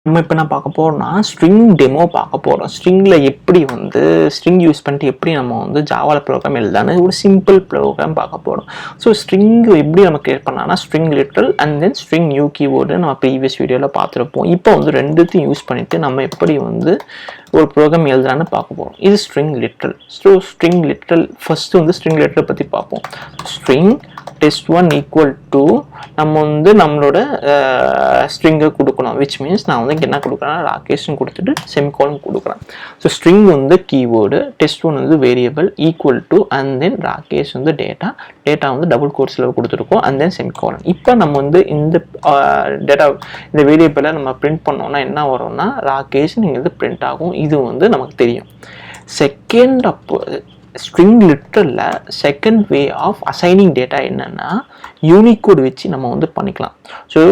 நம்ம இப்போ நான் பார்க்க போகிறோம்னா ஸ்ட்ரிங் டெமோ பார்க்க போகிறோம். ஸ்ட்ரிங்கில் எப்படி வந்து ஸ்ட்ரிங் யூஸ் பண்ணிட்டு எப்படி நம்ம வந்து ஜாவாவில் ப்ரோக்ராம் எழுதானு ஒரு சிம்பிள் ப்ரோக்ராம் பார்க்க போகிறோம். ஸோ ஸ்ட்ரிங் எப்படி நம்ம கிரியேட் பண்ணலாம்னா string literal and then string new keyword நம்ம ப்ரீவியஸ் வீடியோவில் பார்த்துருப்போம். இப்போ வந்து ரெண்டுத்தையும் யூஸ் பண்ணிவிட்டு நம்ம எப்படி வந்து ஒரு ப்ரோக்ராம் எழுதுறான்னு பார்க்க போகிறோம். இது string literal. So string literal first வந்து ஸ்ட்ரிங் லிட்ரல் பற்றி பார்ப்போம். ஸ்ட்ரிங் test1 equal to நம்ம வந்து நம்மளோட ஸ்ட்ரிங்கை கொடுக்கணும். விச் மீன்ஸ் நான் வந்து என்ன கொடுக்குறேன்னா ராகேஷ்னு கொடுத்துட்டு செமிகோலன் கொடுக்குறேன். ஸோ ஸ்ட்ரிங் வந்து கீவேர்டு, test1 வந்து variable, equal to and then Rakesh வந்து டேட்டா வந்து டபுள் கோட்ஸில் கொடுத்துருக்கோம் அண்ட் தென் செமிகோலன். இப்போ நம்ம வந்து இந்த டேட்டா இந்த வேரியபிளை நம்ம பிரிண்ட் பண்ணோம்னா என்ன வரும்னா ராகேஷ்ங்கிறது பிரிண்ட் ஆகும். இது வந்து நமக்கு தெரியும். செகண்ட் அப்போ ஸ்ட்ரிங் லிட்ரல்ல second way of assigning data என்னன்னா யூனிகோட் வச்சு நம்ம வந்து பண்ணிக்கலாம். ஸோ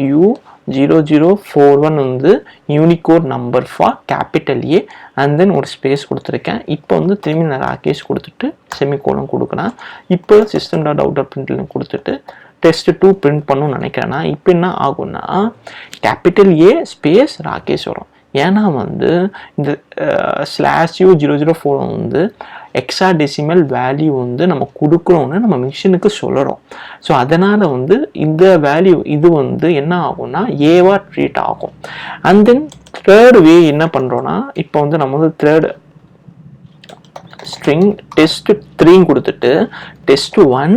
\U0041 வந்து Unicode number for capital A and then ஒரு ஸ்பேஸ் கொடுத்துருக்கேன். இப்போ வந்து திரும்பி நான் ராகேஷ் கொடுத்துட்டு செமிகோலன் கொடுக்குறேன். இப்போ system.out.println கொடுத்துட்டு test2 பிரிண்ட் பண்ணணும்னு நினைக்கிறேன்னா இப்போ என்ன ஆகும்னா கேபிட்டல் ஏ ஸ்பேஸ் ராகேஷ் வரும். ஏன்னா வந்து இந்த /U004 வந்து எக்ஸாடெசிமல் வேல்யூ வந்து நம்ம கொடுக்குறோன்னு நம்ம மிஷினுக்கு சொல்கிறோம். ஸோ அதனால் வந்து இந்த வேல்யூ இது வந்து என்ன ஆகும்னா ஏவா ட்ரீட் ஆகும். அண்ட் தென் தேர்ட் வே என்ன பண்ணுறோன்னா இப்போ வந்து நம்ம வந்து தேர்ட் ஸ்ட்ரிங் test3 கொடுத்துட்டு test1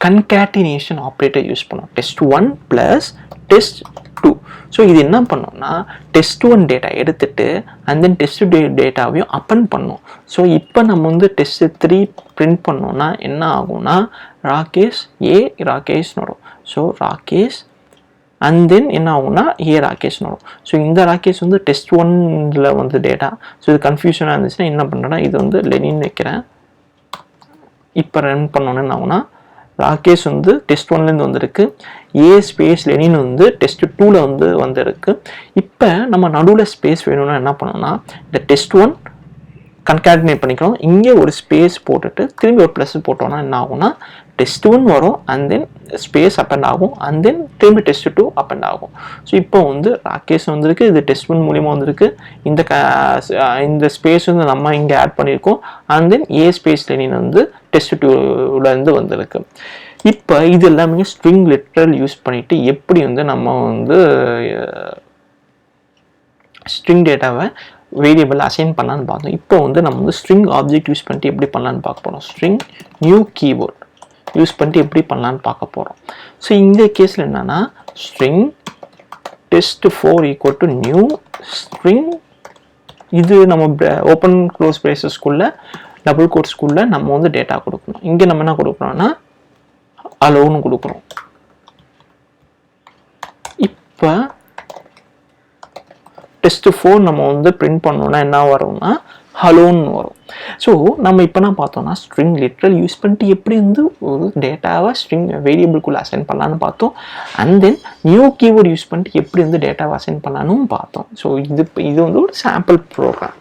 கன்கேட்டினேஷன் ஆப்ரேட்டர் யூஸ் பண்ணோம். test1 + test2. ஸோ இது என்ன பண்ணோம்னா test1 டேட்டா எடுத்துட்டு அண்ட் தென் test2 டேட்டாவையும் அப்பன் பண்ணோம். ஸோ இப்போ நம்ம வந்து test3 பிரிண்ட் பண்ணோம்னா என்ன ஆகும்னா ராகேஷ்னு வரும். ஸோ ராகேஷ் அண்ட் தென் என்ன ஆகும்னா ராகேஷ்னு வரும். ஸோ இந்த ராகேஷ் வந்து test1ல வந்து டேட்டா. ஸோ இது கன்ஃபியூஷனாக இருந்துச்சுன்னா என்ன பண்ணுறேன்னா இது வந்து லெனின் வைக்கிறேன். இப்போ ரன் பண்ணோன்னு என்ன ஆகும்னா ராகேஷ் வந்து test1லேருந்து வந்திருக்கு, ஏ ஸ்பேஸ் லெனின் வந்து test2ல வந்து வந்திருக்கு. இப்போ நம்ம நடுவில் ஸ்பேஸ் வேணும்னா என்ன பண்ணோம்னா இந்த test1 கன்கேட்டினேட் பண்ணிக்கிறோம். இங்கே ஒரு ஸ்பேஸ் போட்டுட்டு திரும்பி ஒரு ப்ளஸ் போட்டோம்னா என்ன ஆகும்னா test1 வரும் அண்ட் தென் ஸ்பேஸ் அப்பண்ட் ஆகும் அண்ட் தென் திரும்பி test2 அப்பண்ட் ஆகும். ஸோ இப்போ வந்து ராகேஷ் வந்திருக்கு, இது test1 மூலியமாக வந்திருக்கு. இந்த ஸ்பேஸ் வந்து நம்ம இங்கே ஆட் பண்ணியிருக்கோம் and then A space Lenin வந்து test2லேருந்து வந்திருக்கு. இப்போ இது எல்லாமே ஸ்ட்ரிங் லிட்ரல் யூஸ் பண்ணிட்டு எப்படி வந்து நம்ம வந்து ஸ்ட்ரிங் டேட்டாவை வேரியபிள் அசைன் பண்ணலான்னு பார்த்தோம். இப்போ வந்து நம்ம வந்து ஸ்ட்ரிங் ஆப்ஜெக்ட் யூஸ் பண்ணிட்டு எப்படி பண்ணலான்னு பார்க்க போகிறோம். ஸ்ட்ரிங் நியூ கீவேர்ட் யூஸ் பண்ணிட்டு எப்படி பண்ணலான்னு பார்க்க போகிறோம். ஸோ இந்த கேஸில் என்னன்னா string test4 equal to new string. இது நம்ம ஓப்பன் க்ளோஸ் பிரேசஸ்குள்ள டபுள் கோட்ஸ்குள்ள நம்ம வந்து டேட்டா கொடுக்கணும். இங்கே நம்ம என்ன கொடுக்குறோம்னா அலோன்னு கொடுக்குறோம். இப்போ test4 நம்ம வந்து பிரிண்ட் பண்ணோம்னா என்ன வரும்னா ஹலோன்னு வரும். ஸோ நம்ம இப்போ என்ன பார்த்தோம்னா ஸ்ட்ரிங் லிட்ரல் யூஸ் பண்ணிட்டு எப்படி வந்து ஒரு டேட்டாவை ஸ்ட்ரிங் வேரியபிள்குள்ளே அசைன் பண்ணலான்னு பார்த்தோம். And then new keyword use பண்ணிட்டு எப்படி வந்து டேட்டாவை அசைன் பண்ணலான்னு பார்த்தோம். ஸோ இது வந்து ஒரு சாம்பிள் ப்ரோக்ராம்.